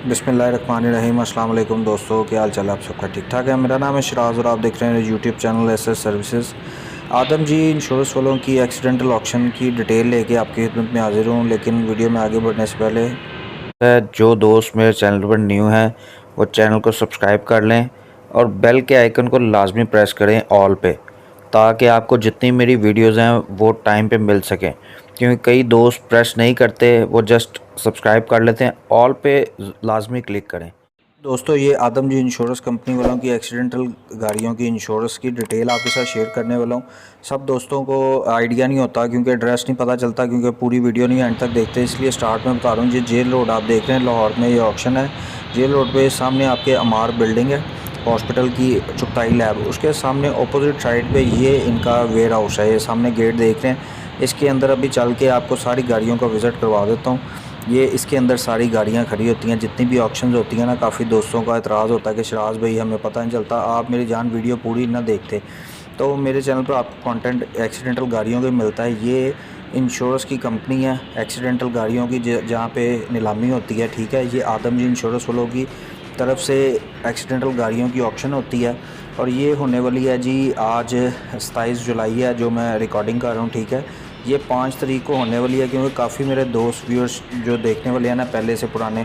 बिस्मिल्लाहिर्रहमानिर्रहीम। अस्सलाम वालेकुम दोस्तों, क्या हाल चाल आप सबका? ठीक ठाक है। मेरा नाम है शिराज और आप देख रहे हैं यूट्यूब चैनल एसएस सर्विसेज। आदम जी इंश्योरेंस वालों की एक्सीडेंटल ऑक्शन की डिटेल लेके आपकी खिदमत में हाजिर हूँ। लेकिन वीडियो में आगे बढ़ने से पहले जो दोस्त मेरे चैनल पर न्यू हैं वो चैनल को सब्सक्राइब कर लें और बेल के आइकन को लाजमी प्रेस करें ऑल पे, ताकि आपको जितनी मेरी वीडियोज़ हैं वो टाइम पे मिल सकें। क्योंकि कई दोस्त प्रेस नहीं करते, वो जस्ट सब्सक्राइब कर लेते हैं। ऑल पे लाजमी क्लिक करें। दोस्तों, ये आदमजी इंश्योरेंस कंपनी वालों की एक्सीडेंटल गाड़ियों की इंश्योरेंस की डिटेल आपके साथ शेयर करने वाला हूँ। सब दोस्तों को आइडिया नहीं होता क्योंकि एड्रेस नहीं पता चलता, क्योंकि पूरी वीडियो नहीं एंड तक देखते, इसलिए स्टार्ट में बता रहा हूँ। ये जेल रोड आप देख रहे हैं, लाहौर में ये ऑक्शन है। जेल रोड पे सामने आपके अमार बिल्डिंग है, हॉस्पिटल की चुगताई लैब, उसके सामने अपोजिट साइड पे ये इनका वेयर हाउस है। ये सामने गेट देख रहे हैं, इसके अंदर अभी चल के आपको सारी गाड़ियों का विज़िट करवा देता हूँ। ये इसके अंदर सारी गाड़ियाँ खड़ी होती हैं, जितनी भी ऑक्शंस होती हैं ना। काफ़ी दोस्तों का एतराज़ होता है कि शराज भाई हमें पता नहीं चलता, आप मेरी जान वीडियो पूरी ना देखते। तो मेरे चैनल पर आपको कंटेंट एक्सीडेंटल गाड़ियों का मिलता है। ये इंश्योरेंस की कंपनी है एक्सीडेंटल गाड़ियों की, जहाँ पे नीलामी होती है। ठीक है, ये आदमजी इंश्योरेंस वालों की तरफ से एक्सीडेंटल गाड़ियों की ऑक्शन होती है और ये होने वाली है जी आज 27 जुलाई है जो मैं रिकॉर्डिंग कर रहा हूँ। ठीक है, ये 5 तारीख को होने वाली है, क्योंकि काफ़ी मेरे दोस्त व्यूअर्स जो देखने वाले हैं ना पहले से पुराने,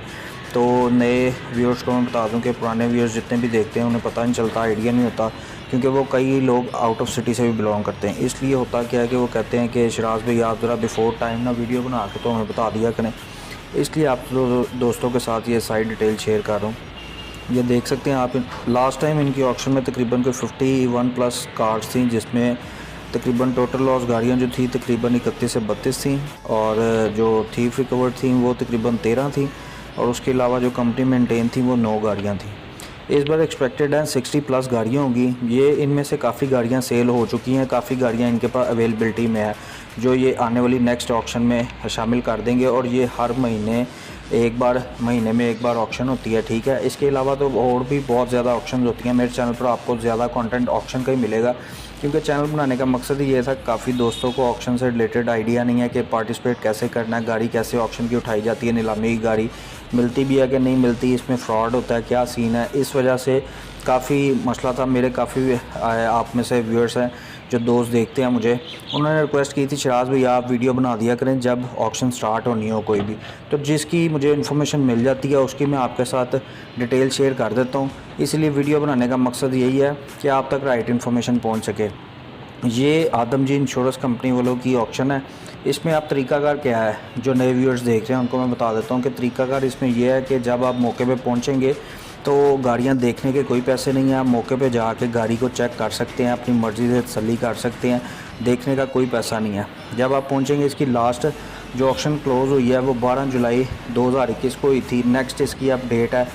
तो नए व्यूअर्स को मैं बता दूं कि पुराने व्यूअर्स जितने भी देखते हैं उन्हें पता नहीं चलता, आइडिया नहीं होता, क्योंकि वो कई लोग आउट ऑफ सिटी से भी बिलोंग करते हैं। इसलिए होता क्या है कि वो कहते हैं कि शराज भाई आप ज़रा बिफोर टाइम ना वीडियो बना के तो हमें बता दिया करें। इसलिए आप दोस्तों के साथ ये सारी डिटेल शेयर कर रहा हूँ। ये देख सकते हैं आप, लास्ट टाइम इनकी ऑक्शन में तकरीबन कोई 51 प्लस कार्स थी, जिसमें तकरीबन टोटल लॉस गाड़ियाँ जो थी तकरीबन 31 से 32 थी, और जो थीफ रिकवर्ड थी वो तकरीबन 13 थी, और उसके अलावा जो कंपनी मेंटेन थी वो 9 गाड़ियाँ थी। इस बार एक्सपेक्टेड है 60 प्लस गाड़ियाँ होंगी। ये इनमें से काफ़ी गाड़ियाँ सेल हो चुकी हैं, काफ़ी गाड़ियाँ इनके पास अवेलेबिलिटी में है, जो ये आने वाली नेक्स्ट ऑक्शन में शामिल कर देंगे। और ये हर महीने में एक बार ऑक्शन होती है। ठीक है, इसके अलावा तो और भी बहुत ज़्यादा ऑक्शन होती हैं। मेरे चैनल पर आपको ज़्यादा कंटेंट ऑक्शन का ही मिलेगा, क्योंकि चैनल बनाने का मकसद ही ये था। काफ़ी दोस्तों को ऑक्शन से रिलेटेड आइडिया नहीं है कि पार्टिसिपेट कैसे करना है, गाड़ी कैसे ऑक्शन की उठाई जाती है, नीलामी की गाड़ी मिलती भी है कि नहीं मिलती, इसमें फ़्रॉड होता है, क्या सीन है। इस वजह से काफ़ी मसला था। मेरे काफ़ी आप में से व्यूअर्स हैं जो दोस्त देखते हैं मुझे, उन्होंने रिक्वेस्ट की थी शराज भाई आप वीडियो बना दिया करें जब ऑक्शन स्टार्ट होनी हो कोई भी। तो जिसकी मुझे इन्फॉर्मेशन मिल जाती है उसकी मैं आपके साथ डिटेल शेयर कर देता हूँ। इसलिए वीडियो बनाने का मकसद यही है कि आप तक राइट इन्फॉर्मेशन पहुँच सके। ये आदमजी इंश्योरेंस कंपनी वालों की ऑक्शन है। इसमें आप तरीकाकार क्या है, जो नए व्यूअर्स देख रहे हैं उनको मैं बता देता हूँ कि तरीकाकार इसमें यह है कि जब आप मौके पे पहुँचेंगे तो गाड़ियाँ देखने के कोई पैसे नहीं हैं। आप मौके पे जाके गाड़ी को चेक कर सकते हैं, अपनी मर्ज़ी से तसल्ली कर सकते हैं, देखने का कोई पैसा नहीं है। जब आप पहुँचेंगे, इसकी लास्ट जो ऑक्शन क्लोज़ हुई है वो 12 जुलाई 2021 को हुई थी। नेक्स्ट इसकी अब डेट है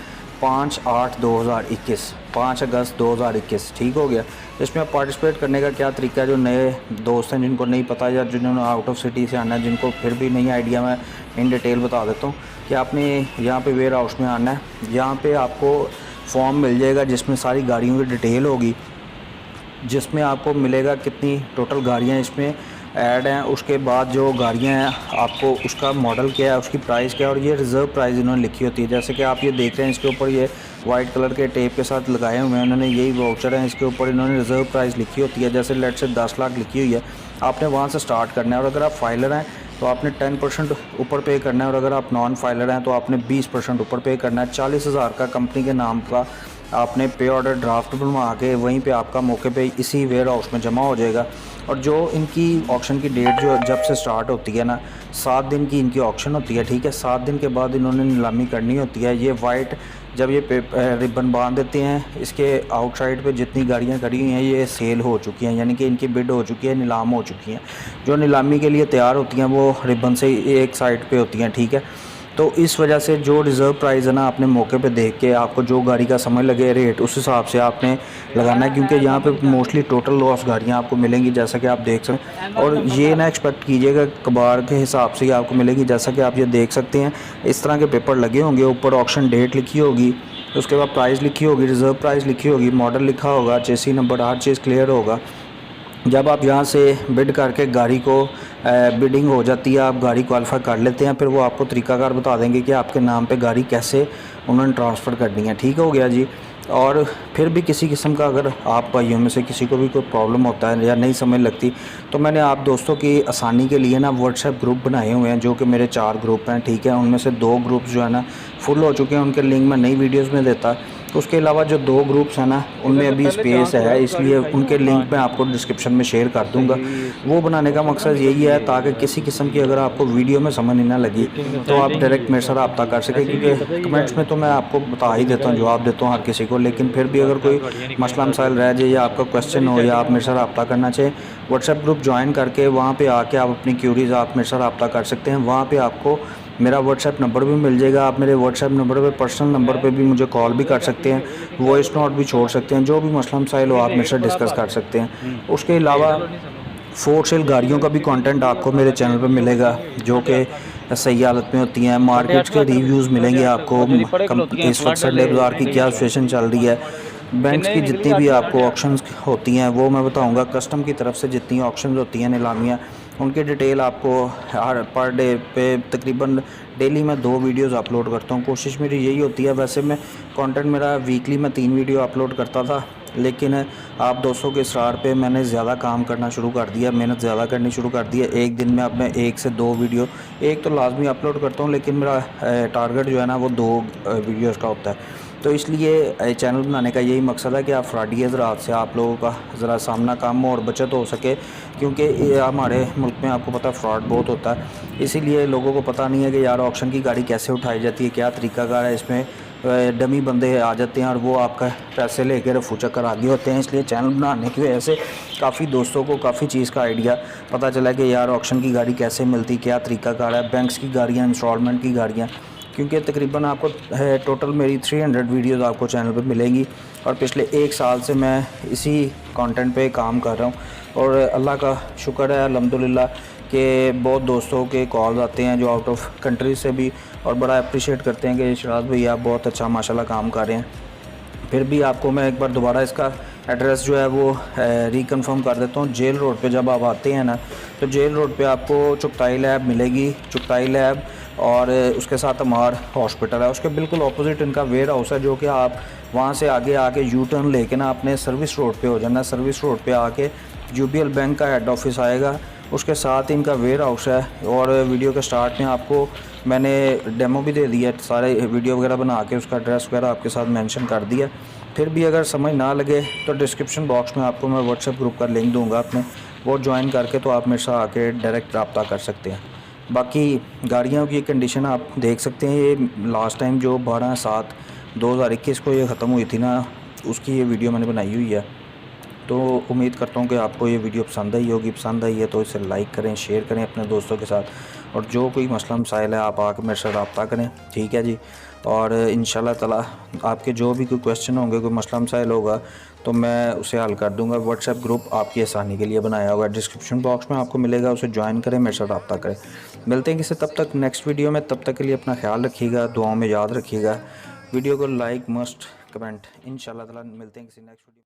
5/8/2021, 5 अगस्त 2021। ठीक हो गया। इसमें आप पार्टिसिपेट करने का क्या तरीका है, जो नए दोस्त हैं जिनको नहीं पता या जिन्होंने आउट ऑफ सिटी से आना है, जिनको फिर भी नहीं आइडिया, मैं इन डिटेल बता देता हूँ कि आपने यहाँ पे वेयर हाउस में आना है। यहाँ पे आपको फॉर्म मिल जाएगा जिसमें सारी गाड़ियों की डिटेल होगी, जिसमें आपको मिलेगा कितनी टोटल गाड़ियाँ इसमें ऐड हैं, उसके बाद जो गाड़ियाँ हैं आपको उसका मॉडल क्या है, उसकी प्राइस क्या है, और ये रिज़र्व प्राइस इन्होंने लिखी होती है। जैसे कि आप ये देख रहे हैं, इसके ऊपर ये वाइट कलर के टेप के साथ लगाए हुए हैं उन्होंने, यही वाउचर है, इसके ऊपर इन्होंने रिज़र्व प्राइस लिखी होती है। जैसे लेट से 10 लाख लिखी हुई है, आपने वहाँ से स्टार्ट करना है। और अगर आप फाइलर हैं तो आपने 10% ऊपर पे करना है, और अगर आप नॉन फाइलर हैं तो आपने 20% ऊपर पे करना है। 40,000 का कंपनी के नाम का आपने पे ऑर्डर ड्राफ्ट बनवा के वहीं पे आपका मौके पे इसी वेयर हाउस में जमा हो जाएगा। और जो इनकी ऑक्शन की डेट जो जब से स्टार्ट होती है ना, 7 दिन की इनकी ऑक्शन होती है। ठीक है, 7 दिन के बाद इन्होंने नीलामी करनी होती है। ये वाइट जब ये रिबन बांध देते हैं, इसके आउटसाइड पे जितनी गाड़ियाँ खड़ी हुई हैं ये सेल हो चुकी हैं, यानी कि इनकी बिड हो चुकी है, नीलाम हो चुकी हैं। जो नीलामी के लिए तैयार होती हैं वो रिबन से एक साइड पे होती हैं। ठीक है, तो इस वजह से जो रिज़र्व प्राइस है ना, आपने मौके पे देख के आपको जो गाड़ी का समझ लगे रेट, उस हिसाब से आपने लगाना है, क्योंकि यहाँ पे मोस्टली टोटल लॉस गाड़ियाँ आपको मिलेंगी, जैसा कि आप देख सकते हैं। और ये ना एक्सपेक्ट कीजिएगा कबार के हिसाब से ही आपको मिलेगी, जैसा कि आप ये देख सकते हैं। इस तरह के पेपर लगे होंगे, ऊपर ऑक्शन डेट लिखी होगी, उसके बाद प्राइस लिखी होगी, रिज़र्व प्राइस लिखी होगी, मॉडल लिखा होगा, चेसी नंबर, हर चीज़ क्लियर होगा। जब आप यहाँ से बिड करके गाड़ी को बिडिंग हो जाती है, आप गाड़ी क्वालिफाई कर लेते हैं, फिर वो आपको तरीकाकार बता देंगे कि आपके नाम पे गाड़ी कैसे उन्होंने ट्रांसफ़र करनी है। ठीक हो गया जी। और फिर भी किसी किस्म का अगर आप भाइयों में से किसी को भी कोई प्रॉब्लम होता है या नहीं समझ लगती, तो मैंने आप दोस्तों की आसानी के लिए ना व्हाट्सएप ग्रुप बनाए हुए हैं, जो कि मेरे 4 ग्रुप हैं। ठीक है, उनमें से 2 ग्रुप्स जो है ना फुल हो चुके हैं, उनके लिंक मैं नई वीडियोज़ में देता। तो उसके अलावा जो 2 ग्रुप्स हैं ना, उनमें अभी स्पेस है, इसलिए उनके लिंक मैं आपको डिस्क्रिप्शन में शेयर कर दूंगा। वो बनाने का मकसद यही है ताकि किसी किस्म की अगर आपको वीडियो में समझ नहीं ना लगी तो आप डायरेक्ट मेरे से रब्ता कर सकें, क्योंकि कमेंट्स में तो मैं आपको बता ही देता हूँ, जवाब देता हूँ हर किसी को, लेकिन फिर भी अगर कोई मसला मसाइल रह जाए या आपका क्वेश्चन हो या आप मेरे से रब्ता करना चाहें, व्हाट्सएप ग्रुप ज्वाइन करके वहाँ पर आके आप अपनी क्यूरीज़ आप मेरे से रब्ता कर सकते हैं। वहाँ पर आपको मेरा व्हाट्सएप नंबर भी मिल जाएगा। आप मेरे व्हाट्सएप नंबर पे, पर्सनल नंबर पे भी मुझे कॉल भी कर सकते हैं, वॉइस नोट भी छोड़ सकते हैं, जो भी मसला मसाइल हो आप मेरे से डिस्कस कर सकते हैं। उसके अलावा फोर सेल गाड़ियों का भी कंटेंट आपको मेरे चैनल पे मिलेगा, जो कि सही हालत में होती हैं। मार्केट्स के रिव्यूज़ मिलेंगे आपको, इस वक्त संडे बाज़ार की क्या सिचुएशन चल रही है, बैंक्स की जितनी भी आपको ऑक्शंस होती हैं वो मैं बताऊंगा। कस्टम की तरफ से जितनी ऑक्शंस होती हैं, नीलामियाँ, उनकी डिटेल आपको हर पर डे पे तकरीबन डेली मैं 2 वीडियोज़ अपलोड करता हूँ। कोशिश मेरी यही होती है। वैसे मैं कंटेंट मेरा वीकली मैं 3 वीडियो अपलोड करता था, लेकिन आप दोस्तों के इसरार पे मैंने ज़्यादा काम करना शुरू कर दिया, मेहनत ज़्यादा करनी शुरू कर दी है। एक दिन में अब मैं 1 से 2 वीडियो, एक तो लाजमी अपलोड करता हूँ, लेकिन मेरा टारगेट जो है ना वो 2 वीडियोज़ का होता है। तो इसलिए चैनल बनाने का यही मकसद है कि आप फ्रॉडी हज़रात से आप लोगों का ज़रा सामना कम हो और बचत हो सके, क्योंकि हमारे मुल्क में आपको पता है फ्रॉड बहुत होता है। इसीलिए लोगों को पता नहीं है कि यार ऑक्शन की गाड़ी कैसे उठाई जाती है, क्या तरीकाकार है। इसमें डमी बंदे आ जाते हैं और वो आपका पैसे लेके रफू चक्कर आगे होते हैं। इसलिए चैनल बनाने की वजह से काफ़ी दोस्तों को काफ़ी चीज़ का आइडिया पता चला कि यार ऑक्शन की गाड़ी कैसे मिलती, क्या तरीकाकार है, बैंक्स की गाड़ियाँ, इंस्टॉलमेंट की गाड़ियाँ, क्योंकि तकरीबन आपको टोटल मेरी 300 वीडियोज़ आपको चैनल पे मिलेंगी। और पिछले 1 साल से मैं इसी कंटेंट पे काम कर रहा हूँ, और अल्लाह का शुक्र है अल्हम्दुलिल्लाह कि बहुत दोस्तों के कॉल्स आते हैं जो आउट ऑफ कंट्री से भी, और बड़ा अप्रिशिएट करते हैं कि शराज भाई आप बहुत अच्छा माशाल्लाह काम कर रहे हैं। फिर भी आपको मैं एक बार दोबारा इसका एड्रेस जो है वो रिकन्फर्म कर देता हूँ। जेल रोड पे जब आप आते हैं ना, तो जेल रोड पे आपको चुगताई लैब मिलेगी, चुगताई लैब, और उसके साथ हमार हॉस्पिटल है। उसके बिल्कुल ऑपोजिट इनका वेयर हाउस है, जो कि आप वहाँ से आगे आके यू टर्न लेके ना अपने सर्विस रोड पे हो जाना। सर्विस रोड पे आके यूबीएल बैंक का हेड ऑफिस आएगा, उसके साथ इनका वेयर हाउस है। और वीडियो के स्टार्ट में आपको मैंने डेमो भी दे दिया, सारे वीडियो वगैरह बना के उसका एड्रेस वगैरह आपके साथ मेंशन कर दिया। फिर भी अगर समझ ना लगे तो डिस्क्रिप्शन बॉक्स में आपको मैं व्हाट्सएप ग्रुप का लिंक दूंगा अपने, वो ज्वाइन करके तो आप मेरे साथ आके डायरेक्ट रब्ता कर सकते हैं। बाकी गाड़ियों की कंडीशन आप देख सकते हैं। ये लास्ट टाइम जो 12/7/2021 को ये ख़त्म हुई थी ना, उसकी ये वीडियो मैंने बनाई हुई है। तो उम्मीद करता हूँ कि आपको ये वीडियो पसंद आई होगी। पसंद आई है तो इसे लाइक करें, शेयर करें अपने दोस्तों के साथ, और जो कोई मसला मसाइल है आप आके मेरे से रब्ता करें। ठीक है जी। और इंशाल्लाह ताला आपके जो भी कोई क्वेश्चन होंगे, कोई मसला मसाइल होगा, तो मैं उसे हल कर दूंगा। व्हाट्सएप ग्रुप आपकी आसानी के लिए बनाया हुआ है, डिस्क्रिप्शन बॉक्स में आपको मिलेगा, उसे ज्वाइन करें, मेरे साथ रब्ता करें। मिलते हैं किसी तब तक नेक्स्ट वीडियो में। तब तक के लिए अपना ख्याल रखिएगा, दुआओं में याद रखिएगा। वीडियो को लाइक, मस्ट, कमेंट। इंशाल्लाह ताला मिलते हैं किसी नेक्स्ट वीडियो।